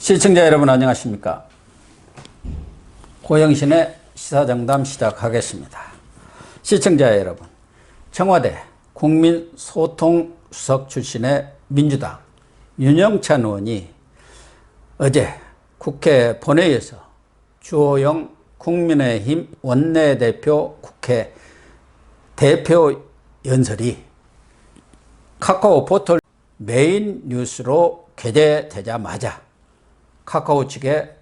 시청자 여러분 안녕하십니까? 고영신의 시사정담 시작하겠습니다. 시청자 여러분, 청와대 국민소통수석 출신의 민주당 윤영찬 의원이 어제 국회 본회의에서 주호영 국민의힘 원내대표 국회 대표 연설이 카카오 포털 메인 뉴스로 게재되자마자 카카오 측에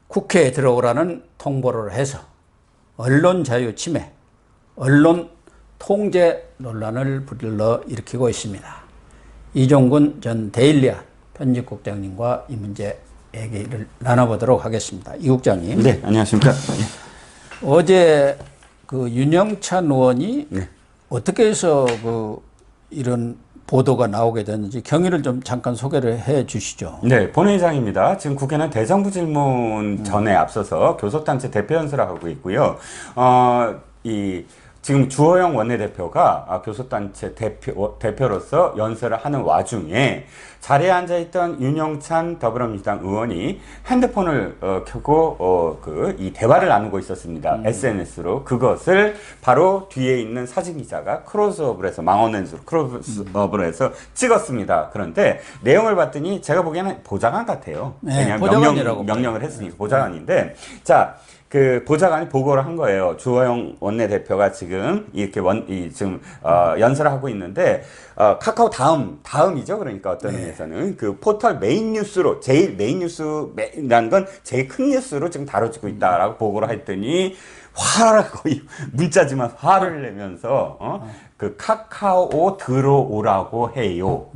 국회에 들어오라는 통보를 해서 언론 자유 침해, 언론 통제 논란을 불러일으키고 있습니다. 이종근 전 데일리아 편집국장님과 이 문제 얘기를 나눠보도록 하겠습니다. 이 국장님. 네, 안녕하십니까. 어제 그 윤영찬 의원이 어떻게 해서 이런 보도가 나오게 됐는지 경위를 좀 잠깐 소개를 해 주시죠. 네, 본회의장입니다. 지금 국회는 대정부 질문 전에 앞서서 교섭단체 대표 연설을 하고 있고요. 지금 주호영 원내대표가 교섭단체 대표로서 연설을 하는 와중에 자리에 앉아있던 윤영찬 더불어민주당 의원이 핸드폰을 켜고 이 대화를 나누고 있었습니다. SNS로. 그것을 바로 뒤에 있는 사진기자가 크로스업을 해서 망원렌즈로 크로스업을 해서 찍었습니다. 그런데 내용을 봤더니 제가 보기에는 보좌관 같아요. 네, 왜냐하면 명령을 했으니까 보좌관인데, 자, 그 보좌관이 보고를 한 거예요. 주호영 원내대표가 지금 이렇게 연설을 하고 있는데 카카오 다음이죠. 그러니까 어떤 의미에서는 그 포털 메인 뉴스로 제일 메인 뉴스라는 건 제일 큰 뉴스로 지금 다뤄지고 있다라고 보고를 했더니 화를 거의 문자지만 화를 내면서 그 카카오 들어오라고 해요.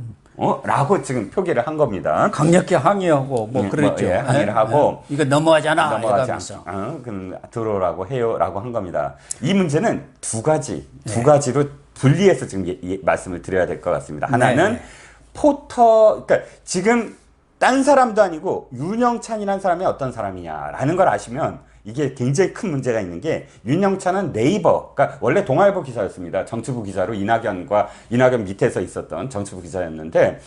라고 지금 표기를 한 겁니다. 강력히 항의하고 그랬죠. 항의를 하고 이거 넘어가잖아. 넘어가지 않고 그럼 들어오라고 해요라고 한 겁니다. 이 문제는 두 가지로 분리해서 지금 말씀을 드려야 될 것 같습니다. 하나는 그러니까 지금 딴 사람도 아니고 윤영찬이라는 사람이 어떤 사람이냐라는 걸 아시면 이게 굉장히 큰 문제가 있는 게, 윤영찬은 네이버, 그러니까 원래 동아일보 기자였습니다. 정치부 기자로 이낙연 밑에서 있었던 정치부 기자였는데,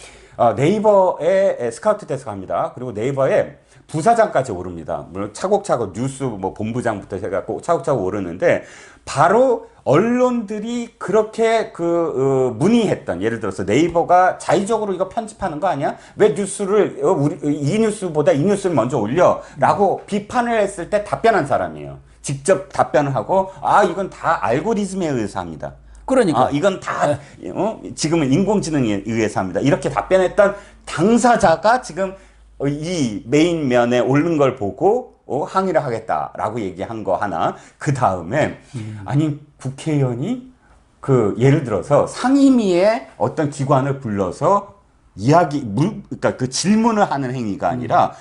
네이버에 스카우트 돼서 갑니다. 그리고 네이버에 부사장까지 오릅니다. 물론 차곡차곡 뉴스 본부장부터 해갖고 차곡차곡 오르는데, 바로 언론들이 그렇게 문의했던, 예를 들어서 네이버가 자의적으로 이거 편집하는 거 아니야? 왜 뉴스를 이 뉴스보다 이 뉴스를 먼저 올려?라고 비판을 했을 때 답변한 사람이에요. 직접 답변을 하고, 이건 다 알고리즘에 의해서 합니다. 그러니까 이건 다 지금은 인공지능에 의해서 합니다. 이렇게 답변했던 당사자가 지금 이 메인면에 오른 걸 보고 항의를 하겠다라고 얘기한 거 하나. 그 다음에 아니 국회의원이 예를 들어서 상임위의 어떤 기관을 불러서 그러니까 그 질문을 하는 행위가 아니라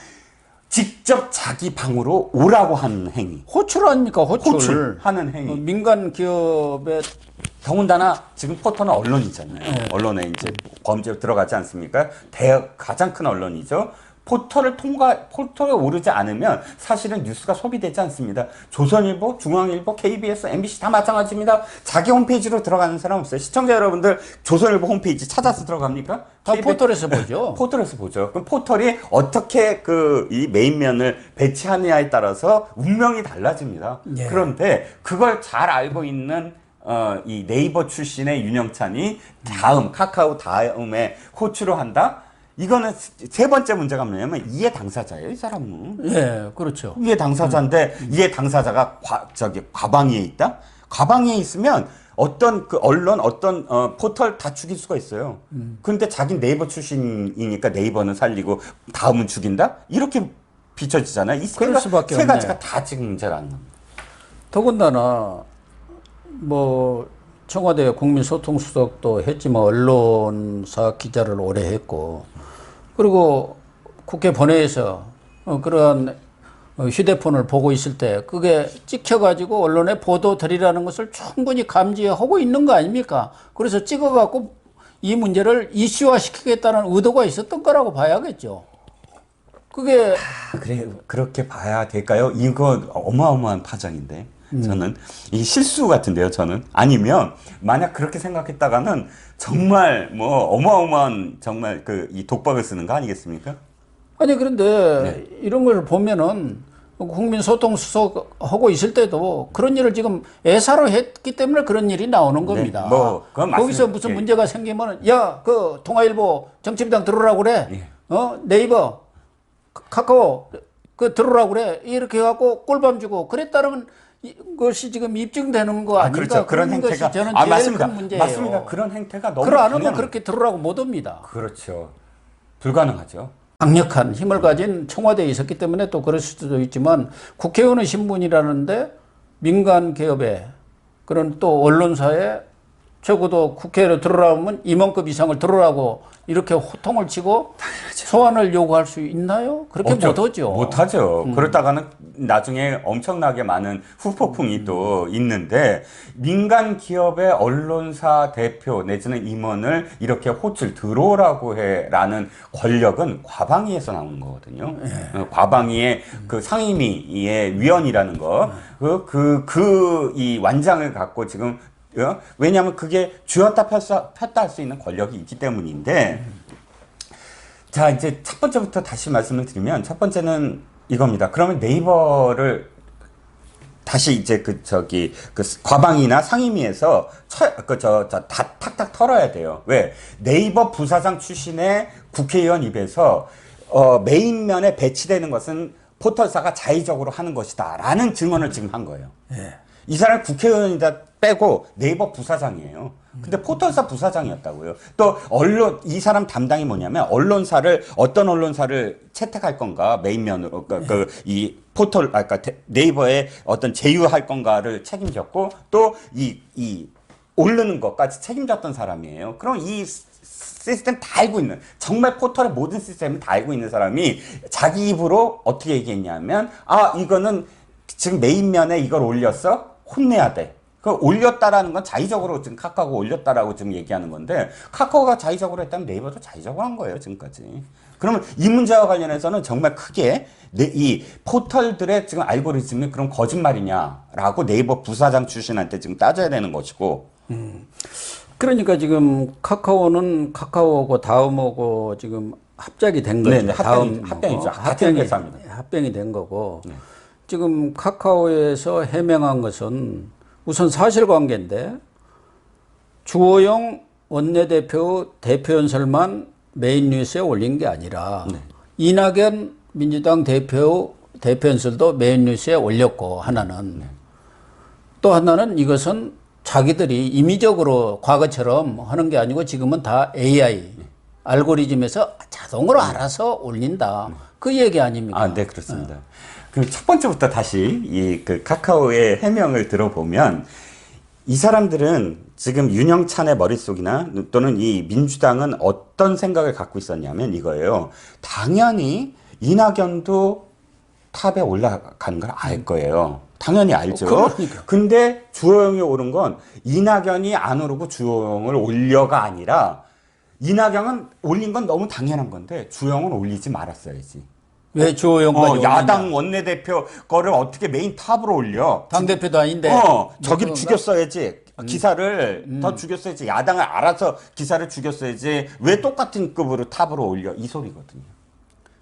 직접 자기 방으로 오라고 하는 행위. 호출 아닙니까? 호출하는 행위. 민간 기업의 더군다나 지금 포털은 언론이잖아요. 언론에 이제 범죄로 들어가지 않습니까? 가장 큰 언론이죠. 포털에 오르지 않으면 사실은 뉴스가 소비되지 않습니다. 조선일보, 중앙일보, KBS, MBC 다 마찬가지입니다. 자기 홈페이지로 들어가는 사람 없어요. 시청자 여러분들 조선일보 홈페이지 찾아서 들어갑니까? 다 포털에서 보죠. 포털에서 보죠. 그럼 포털이 어떻게 이 메인면을 배치하느냐에 따라서 운명이 달라집니다. 그런데 그걸 잘 알고 있는 이 네이버 출신의 윤영찬이 카카오 다음에 호출을 한다? 이거는 세 번째 문제가 뭐냐면 이해 당사자예요, 이 사람은. 예, 그렇죠. 이해 당사자인데 이해 당사자가 과방위에 있다? 과방위에 있으면 어떤 언론, 포털 다 죽일 수가 있어요. 근데 자기 네이버 출신이니까 네이버는 살리고 다음은 죽인다? 이렇게 비춰지잖아요. 이 세 가지가 다 지금 문제라는 겁니다. 더군다나 청와대 국민소통수석도 했지만 언론사 기자를 오래 했고, 그리고 국회 본회의에서 그런 휴대폰을 보고 있을 때 그게 찍혀가지고 언론에 보도 드리라는 것을 충분히 감지하고 있는 거 아닙니까? 그래서 찍어갖고 이 문제를 이슈화시키겠다는 의도가 있었던 거라고 봐야겠죠. 그게 그렇게 봐야 될까요? 이거 어마어마한 파장인데. 저는 이게 실수 같은데요. 저는 아니면 만약 그렇게 생각했다가는 정말 뭐 어마어마한 정말 이 독박을 쓰는 거 아니겠습니까? 아니 그런데 이런 걸 보면은 국민소통수석 하고 있을 때도 그런 일을 지금 애사로 했기 때문에 그런 일이 나오는 겁니다. 뭐 그건 맞습니다. 거기서 무슨 문제가 생기면 야, 그 통화일보 정치부장 들어오라고 그래. 네이버 카카오 그 들어오라고 그래. 이렇게 해갖고 꿀밤 주고 그랬다는 것이 지금 입증되는 거 아닌가? 그렇죠. 그런 행태가 것이 저는 제일 맞습니다. 큰 문제예요. 맞습니다. 그런 행태가 너무 그걸 안 하면 당연한 그렇게 들어오라고 못 옵니다. 그렇죠. 불가능하죠. 강력한 힘을 가진 청와대에 있었기 때문에 또 그럴 수도 있지만 국회의원의 신분이라는데 민간 기업에 그런 또 언론사에 적어도 국회로 들어오면 임원급 이상을 들어오라고 이렇게 호통을 치고 소환을 요구할 수 있나요? 그렇게 못하죠. 못하죠. 그러다가는 나중에 엄청나게 많은 후폭풍이 또 있는데 민간 기업의 언론사 대표 내지는 임원을 이렇게 호출 들어오라고 해라는 권력은 과방위에서 나오는 거거든요. 과방위의 그 상임위의 위원이라는 거, 이 완장을 갖고 지금 왜냐하면 그게 쥐었다 폈다 할 수 있는 권력이 있기 때문인데 자 이제 첫 번째부터 다시 말씀을 드리면 첫 번째는 이겁니다. 그러면 네이버를 다시 이제 그 과방위나 상임위에서 탁탁 털어야 돼요. 왜? 네이버 부사장 출신의 국회의원 입에서 메인면에 배치되는 것은 포털사가 자의적으로 하는 것이다라는 증언을 지금 한 거예요. 이 사람 국회의원이다 빼고 네이버 부사장이에요. 근데 포털사 부사장이었다고요. 또 이 사람 담당이 뭐냐면 어떤 언론사를 채택할 건가 메인면으로 이 포털 네이버에 어떤 제휴할 건가를 책임졌고 또 이 오르는 것까지 책임졌던 사람이에요. 그럼 이 시스템 다 알고 있는 정말 포털의 모든 시스템을 다 알고 있는 사람이 자기 입으로 어떻게 얘기했냐면 이거는 지금 메인면에 이걸 올렸어? 혼내야 돼. 그 올렸다라는 건 자의적으로 지금 카카오가 올렸다라고 지금 얘기하는 건데 카카오가 자의적으로 했다면 네이버도 자의적으로 한 거예요, 지금까지. 그러면 이 문제와 관련해서는 정말 크게 이 포털들의 지금 알고리즘이 그럼 거짓말이냐라고 네이버 부사장 출신한테 지금 따져야 되는 것이고. 그러니까 지금 카카오는 카카오고 다음하고 지금 합작이 된 거죠. 네, 합병이죠. 같은 회사입니다. 합병이 된 거고. 지금 카카오에서 해명한 것은 우선 사실관계인데 주호영 원내대표 대표연설만 메인 뉴스에 올린 게 아니라 이낙연 민주당 대표연설도 메인 뉴스에 올렸고 하나는 또 하나는 이것은 자기들이 임의적으로 과거처럼 하는 게 아니고 지금은 다 AI 알고리즘에서 자동으로 알아서 올린다. 그 얘기 아닙니까? 네, 그렇습니다. 그럼 첫 번째부터 다시 그 카카오의 해명을 들어보면 이 사람들은 지금 윤영찬의 머릿속이나 또는 이 민주당은 어떤 생각을 갖고 있었냐면 이거예요. 당연히 이낙연도 탑에 올라가는 걸 알 거예요. 당연히 알죠. 그러니까. 근데 주호영이 오른 건 이낙연이 안 오르고 주호영을 올려가 아니라 이낙연은 올린 건 너무 당연한 건데 주호영은 올리지 말았어야지. 왜 주호영까지 야당 원내대표 거를 어떻게 메인 탑으로 올려? 당대표도 아닌데. 저기를 죽였어야지. 기사를 더 죽였어야지. 야당을 알아서 기사를 죽였어야지. 왜 똑같은 급으로 탑으로 올려? 이 소리거든요.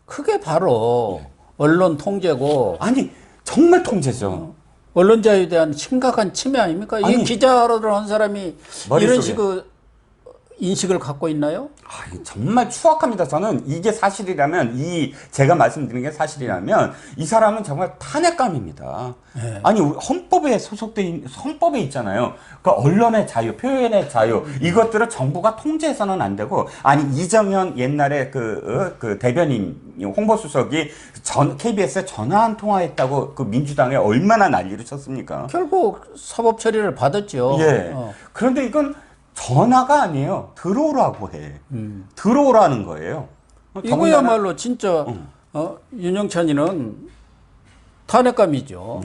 그게 바로 언론 통제고. 아니, 정말 통제죠. 언론 자유에 대한 심각한 침해 아닙니까? 이 기자를 한 사람이 머릿속에. 이런 식의 인식을 갖고 있나요? 정말 추악합니다. 저는 이게 사실이라면 제가 말씀드린 게 사실이라면 이 사람은 정말 탄핵감입니다. 네. 아니 헌법에 헌법에 있잖아요. 그러니까 언론의 자유, 표현의 자유 이것들을 정부가 통제해서는 안 되고 이정현 옛날에 그 대변인 홍보수석이 KBS에 전화 한 통화했다고 그 민주당에 얼마나 난리를 쳤습니까? 결국 사법 처리를 받았죠. 예. 그런데 이건 전화가 아니에요. 들어오라고 해. 들어오라는 거예요. 이거야말로 진짜 윤영찬이는 탄핵감이죠.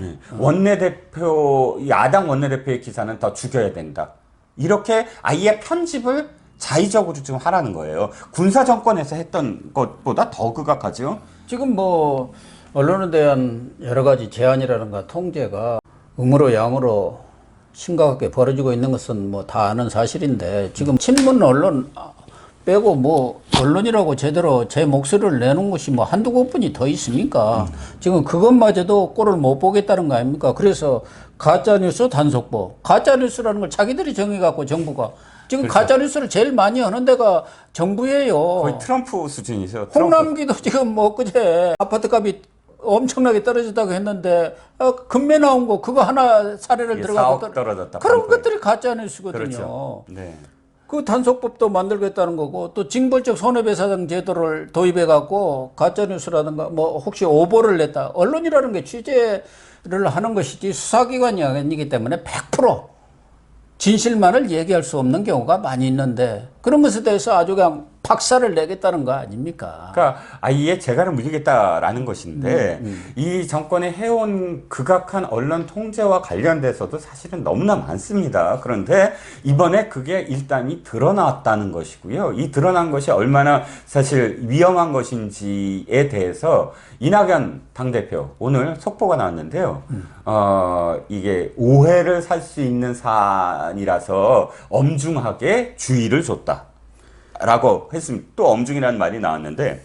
야당 원내대표의 기사는 더 죽여야 된다. 이렇게 아예 편집을 자의적으로 지금 하라는 거예요. 군사정권에서 했던 것보다 더 극악하죠. 지금 언론에 대한 여러 가지 제한이라든가 통제가 음으로 양으로 심각하게 벌어지고 있는 것은 다 아는 사실인데 지금 신문 언론 빼고 언론이라고 제대로 제 목소리를 내는 곳이 뭐 한두 곳뿐이 더 있습니까? 지금 그것마저도 꼴을 못 보겠다는 거 아닙니까? 그래서 가짜뉴스 단속법, 가짜뉴스라는 걸 자기들이 정해갖고 정부가 지금 그렇죠. 가짜뉴스를 제일 많이 하는 데가 정부예요. 거의 트럼프 수준이죠. 홍남기도 지금 뭐 그제 아파트 값이 엄청나게 떨어졌다고 했는데 금매 나온 거 그거 하나 사례를 들어가고 4억 떨어졌다. 그런 방포에. 것들이 가짜뉴스거든요. 그렇죠. 네. 그 단속법도 만들겠다는 거고 또 징벌적 손해배상 제도를 도입해 갖고 가짜뉴스라든가 뭐 혹시 오보를 냈다 언론이라는 게 취재를 하는 것이지 수사기관이 아니기 때문에 100% 진실만을 얘기할 수 없는 경우가 많이 있는데 그런 것에 대해서 아주 그냥 박살을 내겠다는 거 아닙니까? 그러니까 아예 재갈을 물리겠다라는 것인데 이 정권이 해온 극악한 언론 통제와 관련돼서도 사실은 너무나 많습니다. 그런데 이번에 그게 일단이 드러났다는 것이고요. 이 드러난 것이 얼마나 사실 위험한 것인지에 대해서 이낙연 당대표 오늘 속보가 나왔는데요. 이게 오해를 살 수 있는 사안이라서 엄중하게 주의를 줬다. 라고 했습니다. 또 엄중이라는 말이 나왔는데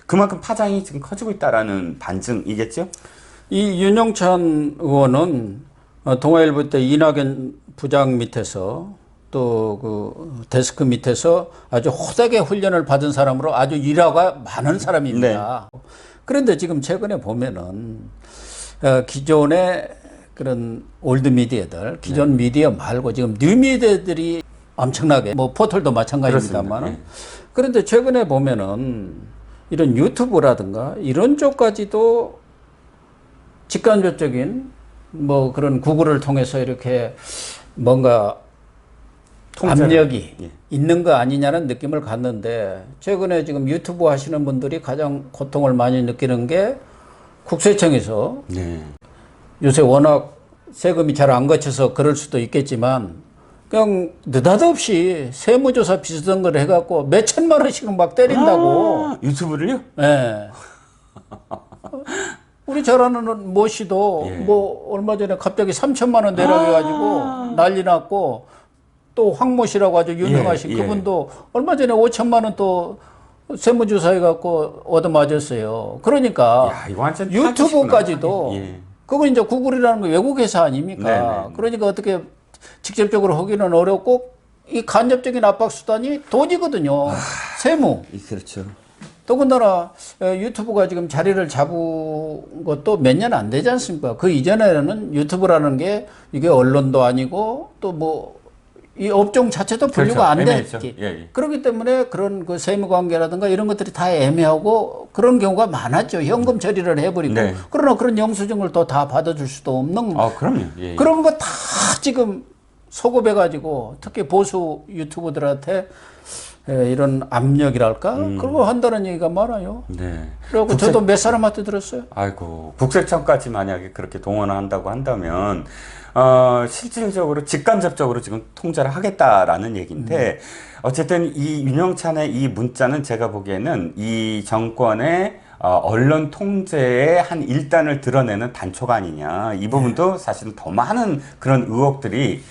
그만큼 파장이 지금 커지고 있다라는 반증이겠죠? 이 윤영찬 의원은 동아일보 때 이낙연 부장 밑에서 또 그 데스크 밑에서 아주 호되게 훈련을 받은 사람으로 아주 일화가 많은 사람입니다. 네. 그런데 지금 최근에 보면은 기존의 그런 올드 미디어들, 기존 미디어 말고 지금 뉴 미디어들이 엄청나게 뭐 포털도 마찬가지입니다만 그런데 최근에 보면은 이런 유튜브라든가 이런 쪽까지도 직간접적인 뭐 그런 구글을 통해서 이렇게 뭔가 압력이 있는 거 아니냐는 느낌을 갖는데 최근에 지금 유튜브 하시는 분들이 가장 고통을 많이 느끼는 게 국세청에서 요새 워낙 세금이 잘 안 거쳐서 그럴 수도 있겠지만 그냥 느닷없이 세무조사 비슷한 걸 해갖고 몇 천만 원씩은 막 때린다고. 유튜브를요? 네. 우리 잘 아는 모 씨도 뭐 얼마 전에 갑자기 3천만 원 내려가지고 난리 났고 또 황모 씨라고 아주 유명하신 그분도 얼마 전에 5천만 원 또 세무조사해갖고 얻어맞았어요. 그러니까 야, 이거 완전 유튜브까지도 그거 이제 구글이라는 거 외국 회사 아닙니까? 그러니까 어떻게 직접적으로 하기는 어렵고 이 간접적인 압박 수단이 돈이거든요. 세무. 그렇죠. 더군다나 유튜브가 지금 자리를 잡은 것도 몇 년 안 되지 않습니까? 그 이전에는 유튜브라는 게 이게 언론도 아니고 또 뭐 이 업종 자체도 분류가 안 됐지. 그렇기 때문에 그런 그 세무 관계라든가 이런 것들이 다 애매하고 그런 경우가 많았죠. 현금 처리를 해버리고. 그러나 그런 영수증을 또 다 받아줄 수도 없는. 그럼요. 그런 거 다 지금 소급해가지고 특히 보수 유튜버들한테 이런 압력이랄까? 그거 한다는 얘기가 많아요. 그리고 저도 몇 사람한테 들었어요. 아이고, 국세청까지 만약에 그렇게 동원한다고 한다면, 실질적으로, 직간접적으로 지금 통제를 하겠다라는 얘기인데, 어쨌든 이 윤영찬의 이 문자는 제가 보기에는 이 정권의 언론 통제의 한 일단을 드러내는 단초가 아니냐. 이 부분도 사실은 더 많은 그런 의혹들이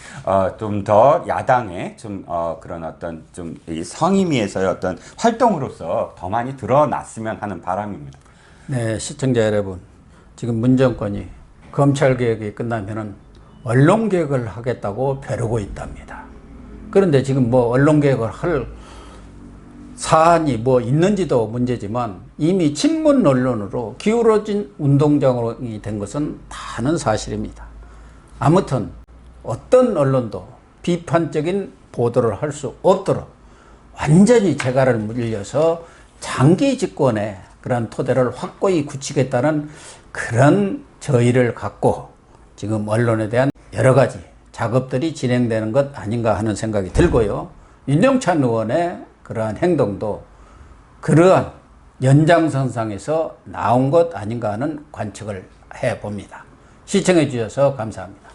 좀 더 야당의 좀 그런 어떤 좀 이 성임위에서의 어떤 활동으로서 더 많이 드러났으면 하는 바람입니다. 네, 시청자 여러분. 지금 문정권이 검찰 개혁이 끝나면은 언론 개혁을 하겠다고 벼르고 있답니다. 그런데 지금 뭐 언론 개혁을 할 사안이 뭐 있는지도 문제지만 이미 친문 언론으로 기울어진 운동장이 된 것은 다는 사실입니다. 아무튼 어떤 언론도 비판적인 보도를 할 수 없도록 완전히 재갈을 물려서 장기 집권의 그런 토대를 확고히 굳히겠다는 그런 저의를 갖고 지금 언론에 대한 여러 가지 작업들이 진행되는 것 아닌가 하는 생각이 들고요. 윤영찬 의원의 그러한 행동도 그러한 연장선상에서 나온 것 아닌가 하는 관측을 해봅니다. 시청해 주셔서 감사합니다.